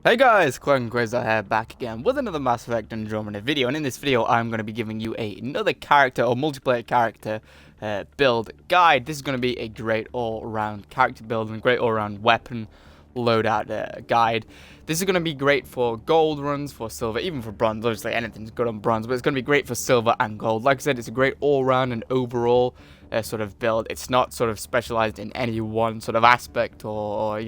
Hey guys, Quigon Quasar here, back again with another Mass Effect Andromeda video, and in this video I'm going to be giving you another character or multiplayer character build guide. This is going to be a great all-around character build and great all-around weapon loadout guide. This is going to be great for gold runs, for silver, even for bronze. Obviously anything's good on bronze, but it's going to be great for silver and gold. Like I said, it's a great all-round and overall sort of build. It's not sort of specialized in any one sort of aspect or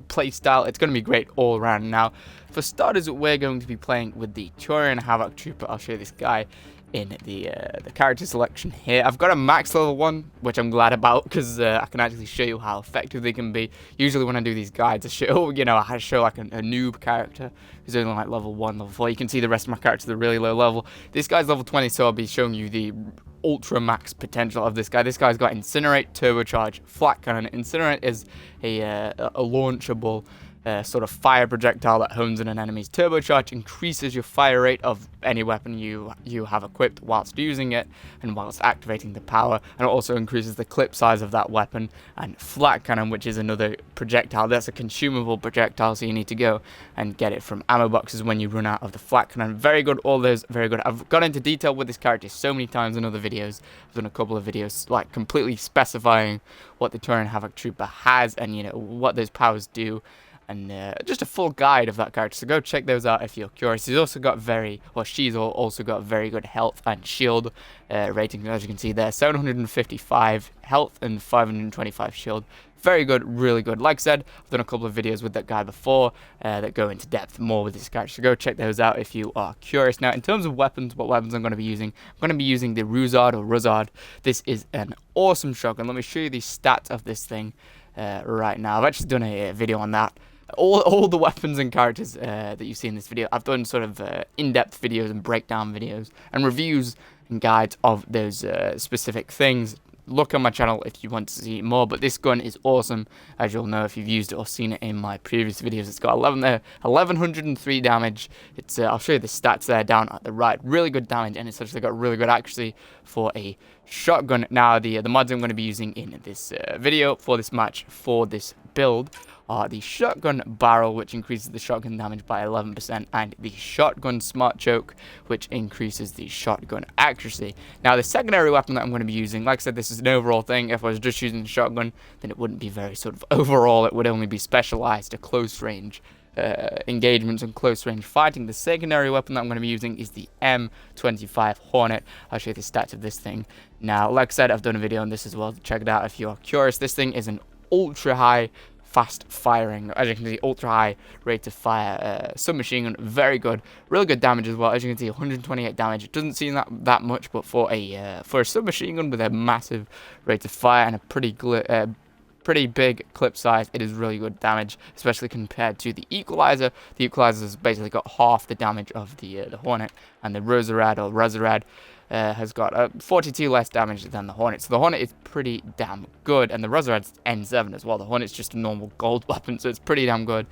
play style. It's going to be great all around. Now, for starters, we're going to be playing with the Turian Havoc Trooper. I'll show you this guy in the character selection here. I've got a max level one, which I'm glad about because I can actually show you how effective they can be. Usually when I do these guides, I show like a noob character who's only like level 1, level 4. You can see the rest of my characters are really low level. This guy's level 20, so I'll be showing you the ultra max potential of this guy. This guy's got Incinerate, Turbocharge, Flat Cannon. Incinerate is a launchable sort of fire projectile that hones in an enemy's. Turbocharge increases your fire rate of any weapon you have equipped whilst using it and whilst activating the power, and it also increases the clip size of that weapon. And Flat Cannon, which is another projectile, that's a consumable projectile, so you need to go and get it from ammo boxes when you run out of the Flat Cannon. Very good, all those very good. I've gone into detail with this character so many times in other videos. I've done a couple of videos like completely specifying what the Turian Havoc Trooper has and what those powers do, and just a full guide of that character, so go check those out if you're curious. She's also got also got very good health and shield rating, as you can see there. 755 health and 525 shield. Very good, really good. Like I said, I've done a couple of videos with that guy before that go into depth more with this character, so go check those out if you are curious. Now, in terms of weapons, what weapons I'm going to be using, I'm going to be using the Ruzard. This is an awesome shotgun. Let me show you the stats of this thing right now. I've actually done a video on that. All the weapons and characters that you see in this video, I've done sort of in-depth videos and breakdown videos and reviews and guides of those specific things. Look on my channel if you want to see more, but this gun is awesome, as you'll know if you've used it or seen it in my previous videos. It's got 1103 damage. It's I'll show you the stats there down at the right. Really good damage, and it's actually got really good accuracy for a shotgun. Now, the mods I'm going to be using in this video for this match, for this build, are the shotgun barrel, which increases the shotgun damage by 11%, and the shotgun smart choke, which increases the shotgun accuracy. Now, the secondary weapon that I'm going to be using, like I said, this is an overall thing. If I was just using the shotgun, then it wouldn't be very sort of overall. It would only be specialized to close range engagements and close range fighting. The secondary weapon that I'm going to be using is the M25 Hornet. I'll show you the stats of this thing. Now, like I said, I've done a video on this as well. Check it out if you're curious. This thing is an ultra high fast firing, as you can see, ultra high rate of fire submachine gun. Very good, really good damage as well. As you can see, 128 damage. It doesn't seem that much, but for a submachine gun with a massive rate of fire and a pretty big clip size, it is really good damage, especially compared to the Equalizer. The Equalizer has basically got half the damage of the Hornet, and the Ruzard has got 42 less damage than the Hornet. So the Hornet is pretty damn good, and the Ruzarad's N7 as well. The Hornet's just a normal gold weapon, so it's pretty damn good.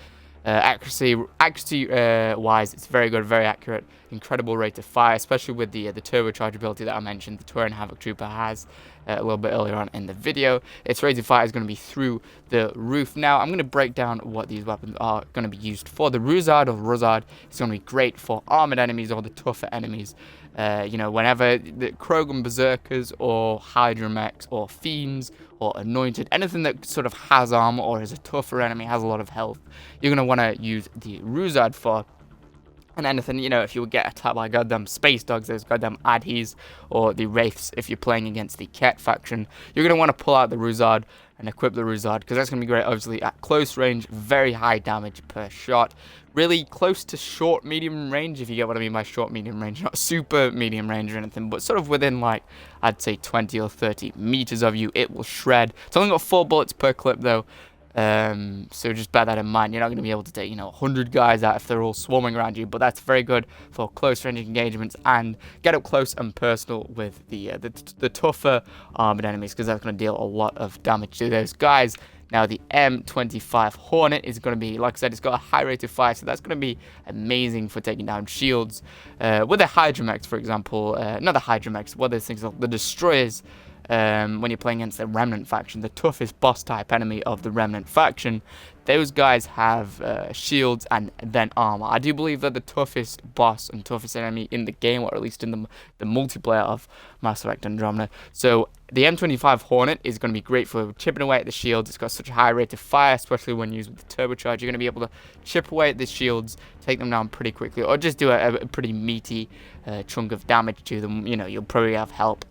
Accuracy wise, it's very good, very accurate, incredible rate of fire, especially with the turbocharge ability that I mentioned the Turian Havoc Trooper has a little bit earlier on in the video. Its rate of fire is going to be through the roof. Now, I'm going to break down what these weapons are going to be used for. The Ruzard, it's going to be great for armored enemies or the tougher enemies. Whenever the Krogan Berserkers or Hydra-Mechs or Fiends or Anointed, anything that sort of has armor or is a tougher enemy, has a lot of health, you're going to want to use the Ruzard for. And anything, if you would get attacked by goddamn space dogs, those goddamn Adhis, or the Wraiths, if you're playing against the Ket faction, you're going to want to pull out the Ruzard and equip the Ruzard, because that's going to be great, obviously, at close range, very high damage per shot, really close to short, medium range, if you get what I mean by short, medium range, not super medium range or anything, but sort of within, like, I'd say 20 or 30 meters of you, it will shred. It's only got 4 bullets per clip, though. So just bear that in mind. You're not going to be able to take 100 guys out if they're all swarming around you, but that's very good for close range engagements and get up close and personal with the tougher armored enemies, because that's going to deal a lot of damage to those guys. Now, the M25 Hornet is going to be, like I said, it's got a high rate of fire, so that's going to be amazing for taking down shields. With the Hydra-Mechs, for example, not the Hydra-Mechs, what are those things called? The Destroyers. When you're playing against the Remnant faction, the toughest boss type enemy of the Remnant faction, those guys have shields and then armor. I do believe they're the toughest boss and toughest enemy in the game, or at least in the multiplayer of Mass Effect Andromeda. So the M25 Hornet is going to be great for chipping away at the shields. It's got such a high rate of fire, especially when used with the turbocharge. You're going to be able to chip away at the shields, take them down pretty quickly, or just do a pretty meaty chunk of damage to them. You know, you'll probably have help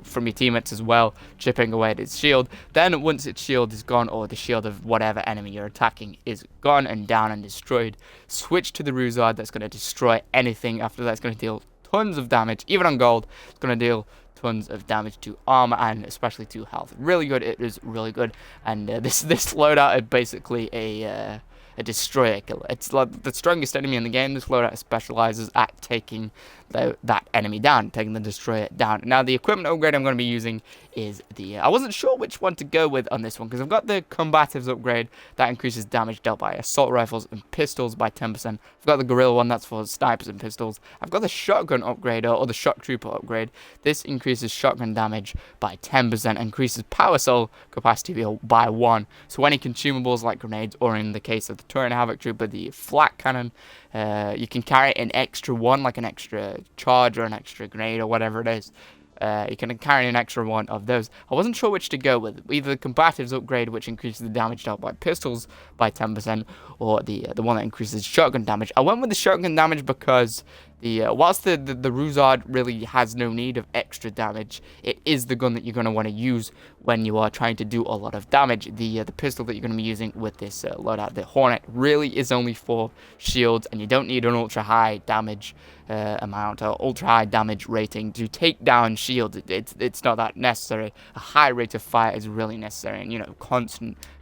from your teammates as well, chipping away at its shield. Then once its shield is gone, or the shield of whatever enemy you're attacking is gone and down and destroyed, switch to the Ruzard. That's going to destroy anything after that. It's going to deal tons of damage. Even on gold, it's going to deal tons of damage to armor and especially to health. Really good. It is really good. And this loadout is basically a destroyer killer. It's like the strongest enemy in the game. This loadout specializes at taking that enemy down, taking the destroyer down. Now the equipment upgrade I'm going to be using is the I wasn't sure which one to go with on this one, because I've got the combatives upgrade that increases damage dealt by assault rifles and pistols by 10%. I've got the gorilla one, that's for snipers and pistols. I've got the shotgun upgrade, or the shock trooper upgrade. This increases shotgun damage by 10%, increases power cell capacity by 1. So any consumables like grenades, or in the case of the Turin Havoc trooper, the flak cannon, you can carry an extra one, like an extra charge or an extra grenade or whatever it is. You can carry an extra one of those. I wasn't sure which to go with. Either the combatives upgrade, which increases the damage dealt by pistols by 10%, or the one that increases shotgun damage. I went with the shotgun damage because whilst the Ruzard really has no need of extra damage, it is the gun that you're going to want to use when you are trying to do a lot of damage. The pistol that you're going to be using with this loadout, the Hornet, really is only for shields, and you don't need an ultra high damage amount or ultra high damage rating to take down shields. It's not that necessary. A high rate of fire is really necessary, and, you know,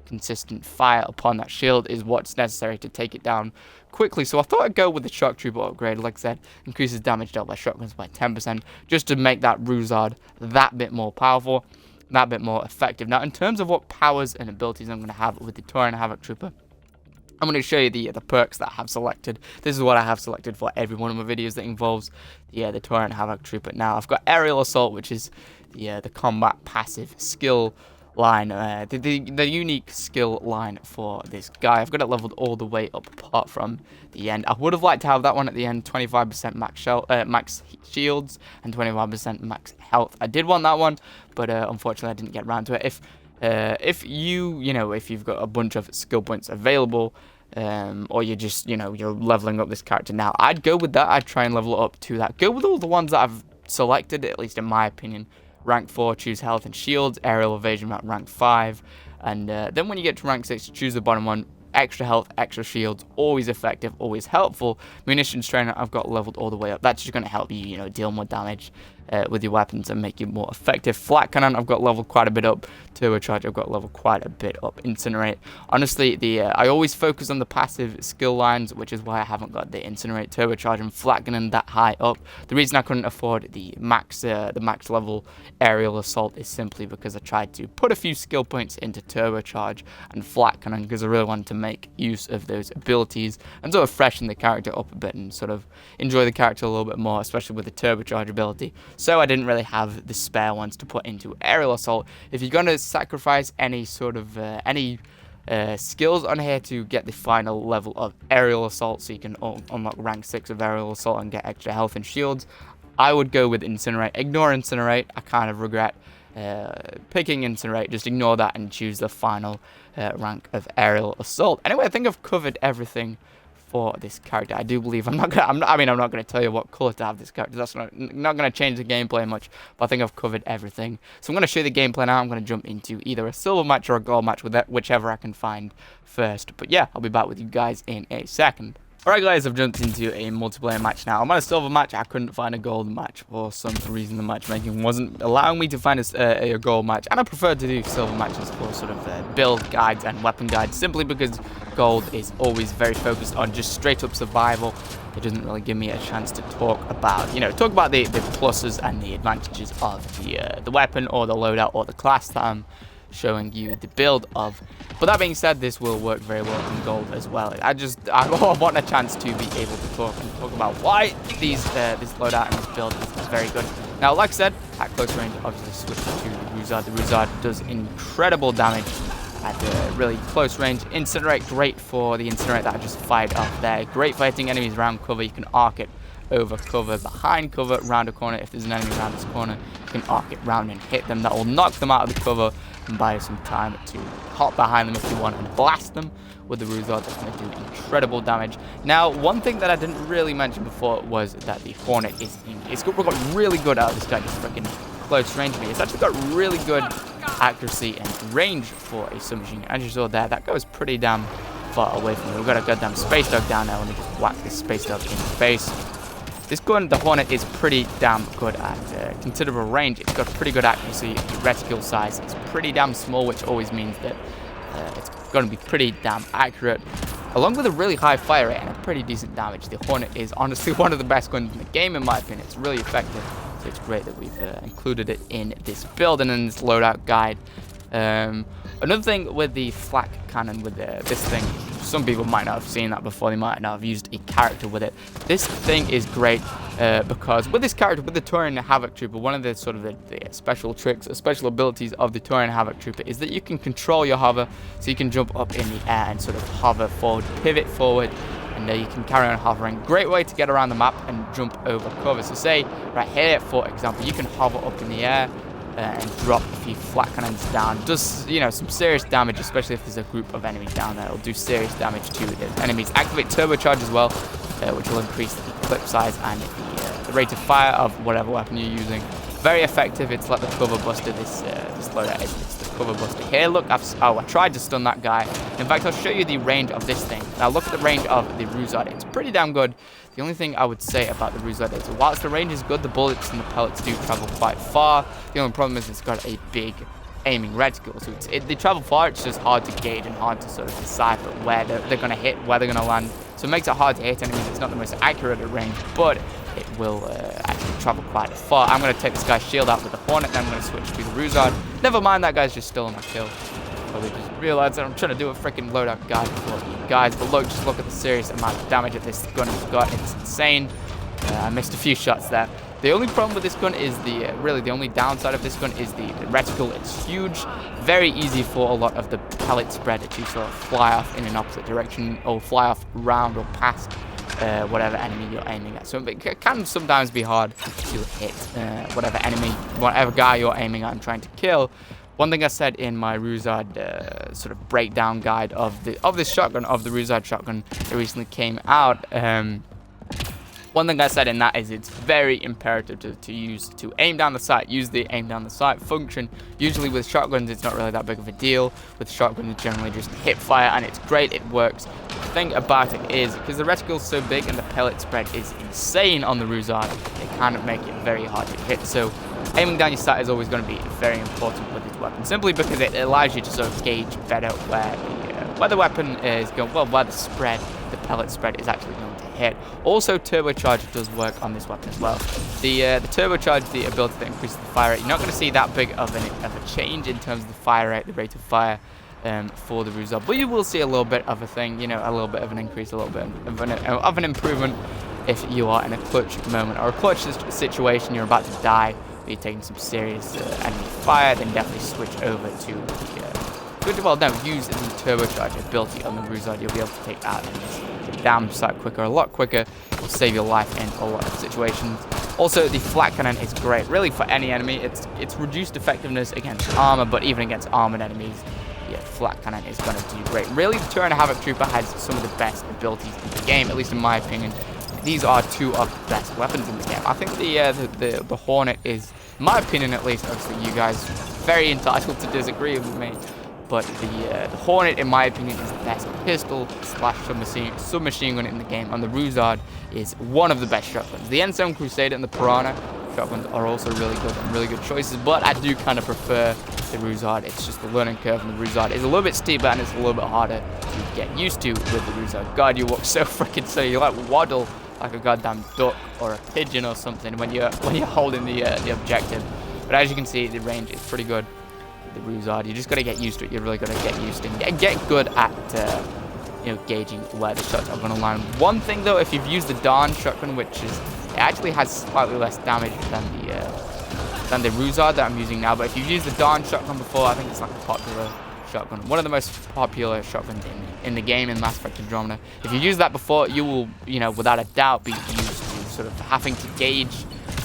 consistent fire upon that shield is what's necessary to take it down quickly. So I thought I'd go with the shock trooper upgrade. Like I said, increases damage dealt by shotguns by 10%, just to make that Ruzard that bit more powerful, that bit more effective. Now, in terms of what powers and abilities I'm going to have with the Turin Havoc trooper, I'm going to show you the perks that I have selected. This is what I have selected for every one of my videos that involves the Turin Havoc trooper. Now, I've got aerial assault, which is the combat passive skill line, the unique skill line for this guy. I've got it leveled all the way up apart from the end. I would have liked to have that one at the end, 25% max shields and 25% max health. I did want that one, but unfortunately I didn't get around to it. If you've got a bunch of skill points available, or you're just, you're leveling up this character now, I'd go with that. I'd try and level it up to that. Go with all the ones that I've selected, at least in my opinion. Rank 4, choose health and shields. Aerial evasion at rank 5. And then when you get to rank 6, choose the bottom one. Extra health, extra shields, always effective, always helpful. Munitions trainer, I've got leveled all the way up. That's just going to help you, deal more damage with your weapons and make you more effective. Flak cannon, I've got leveled quite a bit up. Turbocharge, I've got leveled quite a bit up. Incinerate, honestly, I always focus on the passive skill lines, which is why I haven't got the Incinerate, Turbocharge, and Flak cannon that high up. The reason I couldn't afford the max level aerial assault is simply because I tried to put a few skill points into Turbocharge and Flak cannon, because I really wanted to make use of those abilities and sort of freshen the character up a bit and sort of enjoy the character a little bit more, especially with the Turbocharge ability. So I didn't really have the spare ones to put into aerial assault. If you're going to sacrifice any sort of skills on here to get the final level of aerial assault, so you can unlock rank 6 of aerial assault and get extra health and shields, I would go with Incinerate. Ignore Incinerate. I kind of regret picking Incinerate. Just ignore that and choose the final rank of aerial assault. Anyway, I think I've covered everything for this character. I do believe I'm not gonna tell you what color to have this character. That's not gonna change the gameplay much, but I think I've covered everything. So I'm gonna show you the gameplay now. I'm gonna jump into either a silver match or a gold match with that, whichever I can find first. But yeah, I'll be back with you guys in a second. Alright guys, I've jumped into a multiplayer match now. I'm on a silver match. I couldn't find a gold match for some reason. The matchmaking wasn't allowing me to find a gold match, and I prefer to do silver matches for sort of build guides and weapon guides, simply because gold is always very focused on just straight up survival. It doesn't really give me a chance to talk about the pluses and the advantages of the weapon or the loadout or the class that I'm showing you the build of. But that being said, this will work very well in gold as well. I want a chance to be able to talk about why this loadout and this build is very good. Now, like I said, at close range, obviously switch to the Ruzard. The Ruzard does incredible damage at really close range. Incinerate, great for the incinerate that I just fired off there. Great for hitting enemies around cover. You can arc it over cover, behind cover, round a corner. If there's an enemy around this corner, you can arc it round and hit them. That will knock them out of the cover and buy you some time to hop behind them if you want and blast them with the Ruzard. That's going to do incredible damage. Now, one thing that I didn't really mention before was that the Hornet it's got really good out of this guy, just freaking close range to me. It's actually got really good accuracy and range for a submachine. As you saw there, that goes pretty damn far away from me. We've got a goddamn space dog down there. Let me just whack this space dog in the face. This gun, the Hornet, is pretty damn good at considerable range. It's got pretty good accuracy. The reticle size is pretty damn small, which always means that it's going to be pretty damn accurate. Along with a really high fire rate and a pretty decent damage, the Hornet is honestly one of the best guns in the game, in my opinion. It's really effective, so it's great that we've included it in this build and in this loadout guide. Another thing with the flak cannon, with this thing, some people might not have seen that before. They might not have used a character with it. This thing is great because with this character, with the Turian Havoc Trooper, one of the sort of the special tricks, special abilities of the Turian Havoc Trooper is that you can control your hover, so you can jump up in the air and sort of hover forward, pivot forward, and you can carry on hovering. Great way to get around the map and jump over cover. So say right here, for example, you can hover up in the air and drop a few flak cannons down. Does, you know, some serious damage, especially if there's a group of enemies down there. It'll do serious damage to the enemies. Activate turbocharge as well, which will increase the clip size and the rate of fire of whatever weapon you're using. Very effective. It's like the cover buster. This loadout is. It's the cover buster. Here, look. I tried to stun that guy. In fact, I'll show you the range of this thing. Now, look at the range of the Ruzard. It's pretty damn good. The only thing I would say about the Ruzard is, whilst the range is good, the bullets and the pellets do travel quite far. The only problem is it's got a big aiming reticle. So they travel far. It's just hard to gauge and hard to sort of decipher where they're going to hit, where they're going to land. So it makes it hard to hit enemies. It's not the most accurate at range, but it will actually travel quite far. I'm going to take this guy's shield out with the Hornet, then I'm going to switch to the Ruzard. Never mind, that guy's just still on my kill. Probably just realized that I'm trying to do a freaking loadout guide for you guys. But look, just look at the serious amount of damage that this gun has got. It's insane. I missed a few shots there. The only problem with this gun is really the only downside of this gun is the reticle. It's huge, very easy for a lot of the pellet spread to sort of fly off in an opposite direction or fly off round or past whatever enemy you're aiming at. So it can sometimes be hard to hit whatever enemy, whatever guy you're aiming at and trying to kill. One thing I said in my Ruzard sort of breakdown guide of this shotgun, of the Ruzard shotgun that recently came out. One thing I said in that is it's very imperative to aim down the sight, use the aim down the sight function. Usually with shotguns, it's not really that big of a deal. With shotguns, it's generally just hip fire, and it's great, it works. The thing about it is, because the reticle's so big and the pellet spread is insane on the Ruzard, it can make it very hard to hit. So aiming down your sight is always going to be very important with this weapon, simply because it allows you to sort of gauge better where the weapon is going, well, where the pellet spread is actually going to hit. Also, turbocharge does work on this weapon as well. The turbocharge, the ability that increases the fire rate, you're not going to see that big of a change in terms of the fire rate, the rate of fire for the Ruzard, but you will see a little bit of a thing, you know, a little bit of an increase, a little bit of an improvement if you are in a clutch moment or a clutch situation, you're about to die, or you're taking some serious enemy fire. Then definitely switch over to use the turbocharge ability on the Ruzard. You'll be able to take out the damn sight quicker, a lot quicker. It'll save your life in a lot of situations. Also, the flak cannon is great, really, for any enemy. It's reduced effectiveness against armor, but even against armored enemies, yeah, flak cannon is going to do great. Really, the Turian Havoc Trooper has some of the best abilities in the game, at least in my opinion. These are two of the best weapons in the game. I think the Hornet is, in my opinion at least, obviously you guys are very entitled to disagree with me, but the Hornet, in my opinion, is the best pistol / submachine gun in the game, and the Ruzard is one of the best shotguns. The N7 Crusader and the Piranha shotguns are also really good and really good choices, but I do kind of prefer the Ruzard. It's just the learning curve on the Ruzard is a little bit steeper, and it's a little bit harder to get used to with the Ruzard. God, you walk so freaking slow. You like waddle like a goddamn duck or a pigeon or something when you're holding the objective. But as you can see, the range is pretty good with the Ruzard. You just got to get used to it. You're really got to get used to it and get good at gauging where the shots are going to land. One thing though, if you've used the Dawn shotgun, which is, it actually has slightly less damage than the Ruzard that I'm using now, but if you've used the Dawn shotgun before, I think it's like a popular shotgun. One of the most popular shotguns in the game in Mass Effect Andromeda. If you use that before, you will, without a doubt be used to sort of having to gauge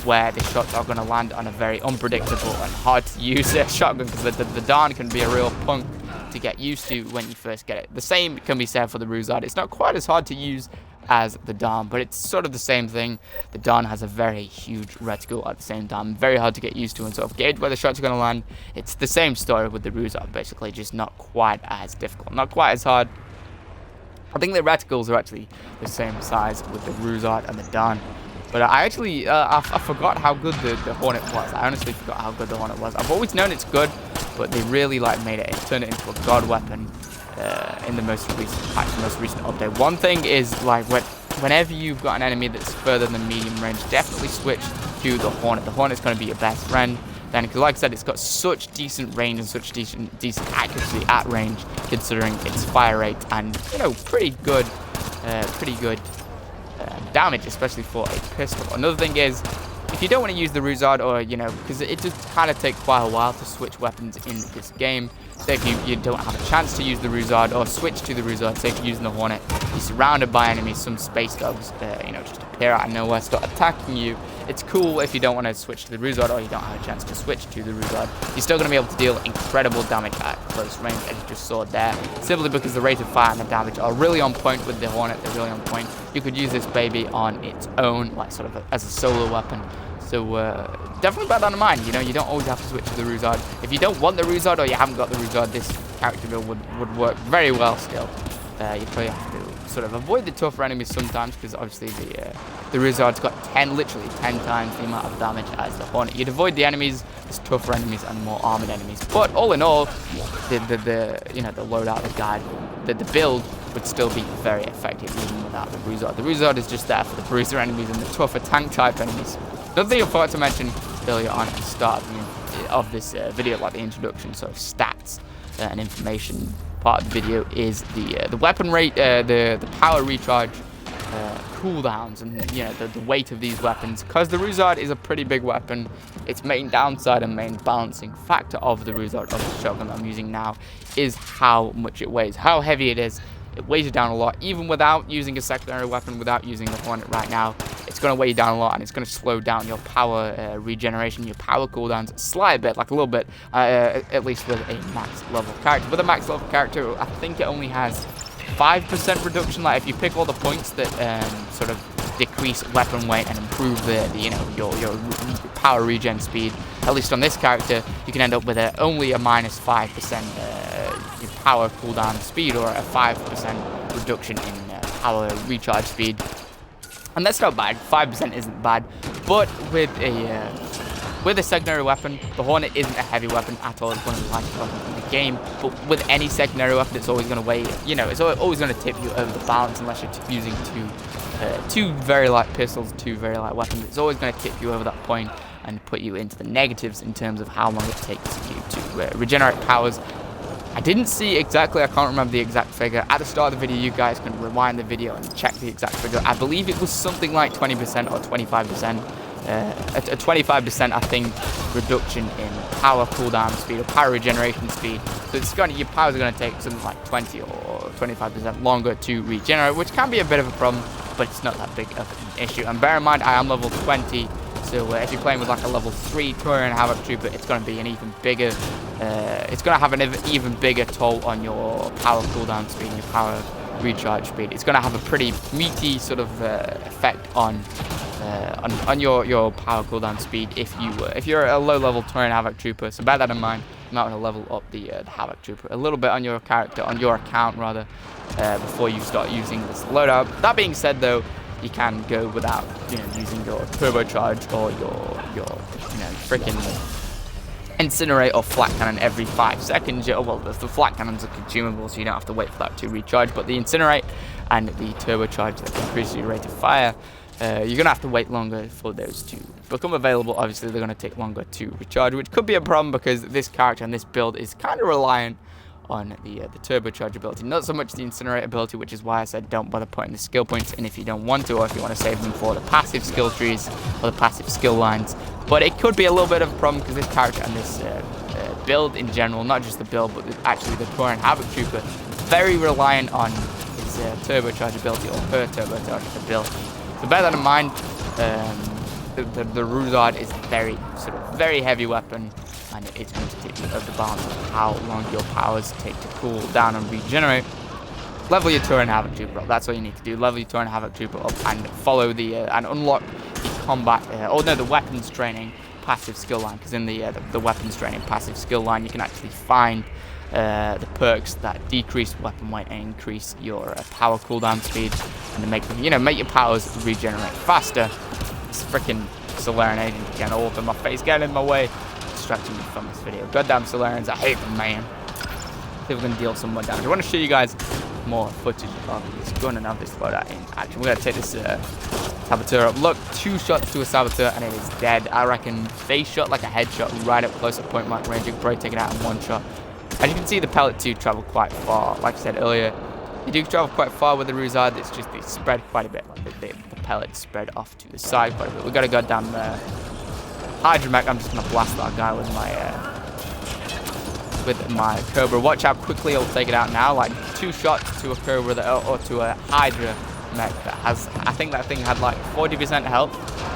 where the shots are going to land on a very unpredictable and hard to use shotgun, because the Dawn can be a real punk to get used to when you first get it. The same can be said for the Ruzard. It's not quite as hard to use as the Dawn, but it's sort of the same thing. The Dawn has a very huge reticle at the same time, very hard to get used to and sort of gauge where the shots are going to land. It's the same story with the Ruzard, basically, just not quite as difficult, not quite as hard. I think the reticles are actually the same size with the Ruzard and the Dawn. But I actually, I forgot how good the Hornet was. I honestly forgot how good the Hornet was. I've always known it's good, but they really made it, turned it into a god weapon in the most recent patch, the most recent update. One thing is, whenever you've got an enemy that's further than medium range, definitely switch to the Hornet. The Hornet's going to be your best friend then, because like I said, it's got such decent range and such decent accuracy at range, considering its fire rate and, pretty good damage, especially for a pistol. Another thing is, if you don't want to use the Ruzard, or because it does kind of take quite a while to switch weapons in this game. So if you don't have a chance to use the Ruzard or switch to the Ruzard, say if you're using the Hornet, you're surrounded by enemies, some space dogs, just appear out of nowhere, start attacking you. It's cool if you don't want to switch to the Ruzard, or you don't have a chance to switch to the Ruzard. You're still going to be able to deal incredible damage at close range, as you just saw there, simply because the rate of fire and the damage are really on point with the Hornet. They're really on point. You could use this baby on its own, sort of as a solo weapon. So definitely bear that in mind. You don't always have to switch to the Ruzard. If you don't want the Ruzard, or you haven't got the Ruzard, this character build would work very well still. You probably have to sort of avoid the tougher enemies sometimes, because obviously the Ruzard's got literally 10 times the amount of damage as the Hornet. You'd avoid the enemies, the tougher enemies, and more armored enemies. But all in all, the loadout, the guide, the build would still be very effective even without the Ruzard. The Ruzard is just there for the bruiser enemies and the tougher tank type enemies. Another thing I forgot to mention earlier on at the start of this video, like the introduction, sort of stats and information part of the video, is the weapon rate, the power recharge, cooldowns, and the weight of these weapons. Because the Ruzard is a pretty big weapon, its main downside and main balancing factor of the Ruzard, of the shotgun I'm using now, is how much it weighs, how heavy it is. It weighs you down a lot, even without using a secondary weapon, without using the Hornet right now. It's going to weigh you down a lot, and it's going to slow down your power regeneration, your power cooldowns a slight bit, a little bit, at least with a max level character. With a max level character, I think it only has 5% reduction. If you pick all the points that sort of decrease weapon weight and improve your power regen speed, at least on this character, you can end up with only a minus 5% power cooldown speed, or a 5% reduction in power recharge speed. And that's not bad. 5% isn't bad. But with a secondary weapon, the Hornet isn't a heavy weapon at all. It's one of the lightest weapons in the game. But with any secondary weapon, it's always going to weigh, it's always going to tip you over the balance, unless you're using two very light pistols, two very light weapons. It's always going to tip you over that point and put you into the negatives in terms of how long it takes you to regenerate powers. I didn't see exactly, I can't remember the exact figure. At the start of the video, you guys can rewind the video and check the exact figure. I believe it was something like 20% or 25%. A 25%, I think, reduction in power cooldown speed, or power regeneration speed. So your powers are going to take something like 20 or 25% longer to regenerate, which can be a bit of a problem, but it's not that big of an issue. And bear in mind, I am level 20. So if you're playing with a level 3 Turian Havoc Trooper, it's going to be an even bigger, it's going to have an even bigger toll on your power cooldown speed and your power recharge speed. It's going to have a pretty meaty sort of effect on your power cooldown speed if you're a low level Turian Havoc Trooper. So bear that in mind. You might want to level up the Havoc Trooper a little bit on your character, on your account rather, before you start using this loadout. That being said, though, you can go without, using your turbocharge or your freaking incinerate or flat cannon every 5 seconds. Well, the flat cannons are consumable, so you don't have to wait for that to recharge. But the incinerate and the turbocharge that increases your rate of fire, you're gonna have to wait longer for those to become available. Obviously, they're gonna take longer to recharge, which could be a problem because this character and this build is kind of reliant on the turbocharge ability, not so much the incinerate ability, which is why I said don't bother putting the skill points in if you don't want to, or if you want to save them for the passive skill trees or the passive skill lines. But it could be a little bit of a problem because this character and this build in general, not just the build, but actually the Tauren Havoc Trooper, very reliant on his turbocharge ability, or her turbocharge ability. So bear that in mind. The Ruzard is very heavy weapon, and it's going to take you over the balance of how long your powers take to cool down and regenerate. Level your Tauren Havoc Trooper up. That's all you need to do. Level your Tauren Havoc Trooper up and follow the and unlock the combat. The weapons training passive skill line. Because in the weapons training passive skill line, you can actually find the perks that decrease weapon weight and increase your power cooldown speed, and to make your powers regenerate faster. This freaking Solarian agent again, all up in my face, getting in my way, distracting me from this video. Goddamn Solarians, I hate them, man. I think we're gonna deal some more damage. I want to show you guys more footage of this gun and of this loadout in action. We're gonna take this saboteur up. Look, 2 shots to a saboteur and it is dead. I reckon face shot like a headshot right up close at point blank range. You can probably take it out in 1 shot. As you can see, the pellet do travel quite far. Like I said earlier, they do travel quite far with the Ruzard. It's just they spread quite a bit. Like the pellets spread off to the side quite a bit. We gotta go down the Hydramech. I'm just gonna blast that guy with my Cobra. Watch how quickly I'll take it out now. Like 2 shots to a Cobra or to a Hydra mech that has, I think that thing had like 40% health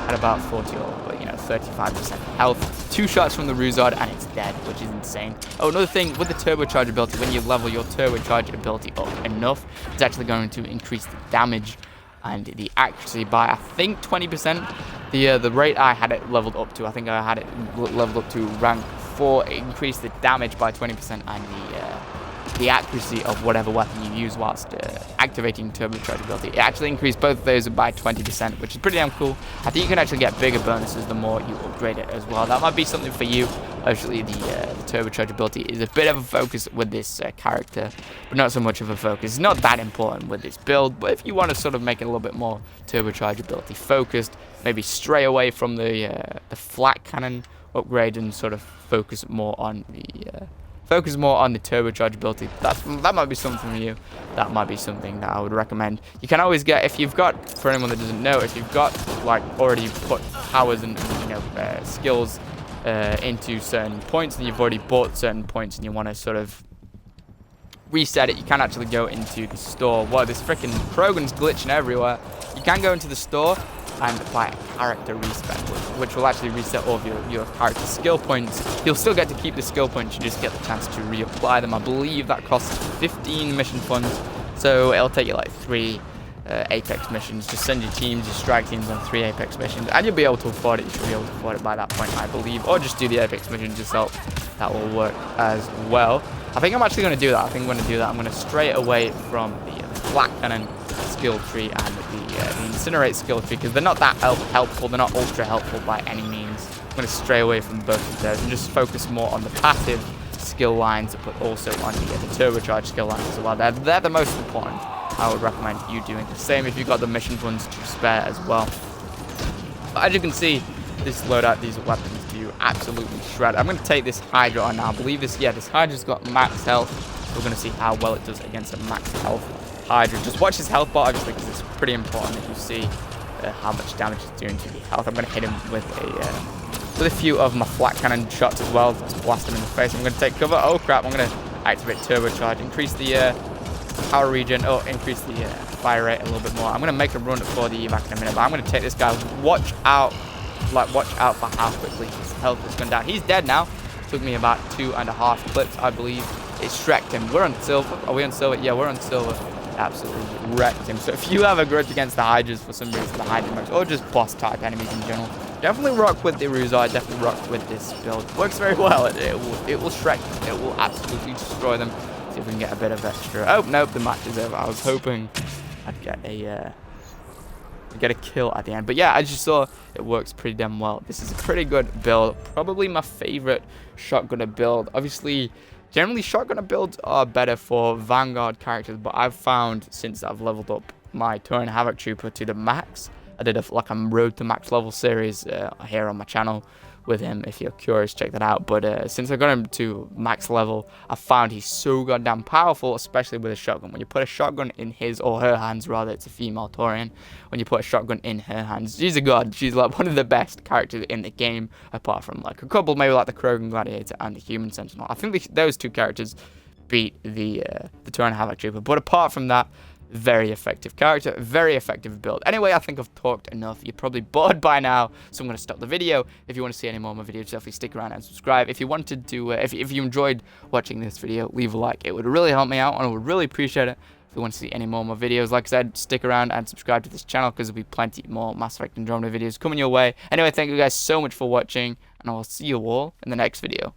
at about 40 or 35% health. 2 shots from the Ruzard and it's dead, which is insane. Oh, another thing with the turbocharge ability, when you level your turbocharge ability up enough, it's actually going to increase the damage and the accuracy by, I think, 20%. The rate I had it leveled up to, I think I had it leveled up to rank 4, it increased the damage by 20% and the accuracy of whatever weapon you use whilst activating turbocharge ability. It actually increased both of those by 20%, which is pretty damn cool. I think you can actually get bigger bonuses the more you upgrade it as well. That might be something for you. Actually, the turbocharge ability is a bit of a focus with this character, but not so much of a focus. It's not that important with this build, but if you want to sort of make it a little bit more turbocharge ability focused, maybe stray away from the flat cannon upgrade and sort of focus more on the turbocharge ability. That might be something for you. That might be something that I would recommend. You can always get, if you've got, for anyone that doesn't know, if you've got like already put powers and skills into certain points, and you've already bought certain points and you want to sort of reset it, you can actually go into the store. Wow, this freaking Krogan's glitching everywhere. You can go into the store and buy a character reset, which will actually reset all of your character skill points. You'll still get to keep the skill points, you just get the chance to reapply them. I believe that costs 15 mission funds, so it'll take you like 3 Apex missions. Just send your teams, your strike teams on 3 Apex missions, and you'll be able to afford it. You should be able to afford it by that point, I believe, or just do the Apex missions yourself. That will work as well. I think I'm actually going to do that. I think I'm going to do that. I'm going to stray away from the flat cannon skill tree and the incinerate skill tree, because they're not that helpful. They're not ultra helpful by any means. I'm going to stray away from both of those and just focus more on the passive skill lines, but also on the turbocharge skill lines as well. They're the most important. I would recommend you doing the same if you've got the mission funds to spare as well. But as you can see, this loadout, these weapons do absolutely shred. I'm going to take this Hydra on now. I believe this Hydra's got max health. So we're going to see how well it does against a max health Hydra. Just watch his health bar, obviously, because it's pretty important that you see how much damage it's doing to the health. I'm going to hit him with a few of my flat cannon shots as well. Just blast him in the face. I'm going to take cover. Oh crap, I'm going to activate turbocharge, increase the power regen, increase the fire rate a little bit more. I'm going to make a run for the evac in a minute, but I'm going to take this guy. Watch out for how quickly his health has gone down. He's dead now. Took me about 2.5 clips, I believe. It shreked him. We're on silver. Are we on silver? Yeah, we're on silver. Absolutely wrecked him. So if you have a grudge against the Hydras for some reason, the Hydra mechs, or just boss type enemies in general, definitely rock with the Ruzard. Definitely rock with this build. Works very well. It will shrek. It will absolutely destroy them. See if we can get a bit of extra. Oh nope, the match is over. I was hoping I'd get a kill at the end, but yeah, as you saw, it works pretty damn well. This is a pretty good build. Probably my favorite shotgunner build. Obviously, generally shotgunner builds are better for Vanguard characters, but I've found since I've leveled up my Tauren Havoc Trooper to the max, I did a road to max level series here on my channel, with him. If you're curious, check that out. But since I got him to max level, I found he's so goddamn powerful, especially with a shotgun. When you put a shotgun in his or her hands, rather, it's a female Taurian. When you put a shotgun in her hands, she's a god. She's like one of the best characters in the game, apart from like a couple, maybe like the Quigon Gladiator and the Human Sentinel. I think those two characters beat the Taurian Havoc Trooper. But apart from that, very effective character, very effective build. Anyway, I think I've talked enough. You're probably bored by now, so I'm going to stop the video. If you want to see any more of my videos, definitely stick around and subscribe. If you wanted to, if you enjoyed watching this video, leave a like. It would really help me out, and I would really appreciate it. If you want to see any more of my videos, like I said, stick around and subscribe to this channel, because there'll be plenty more Mass Effect Andromeda videos coming your way. Anyway, thank you guys so much for watching, and I will see you all in the next video.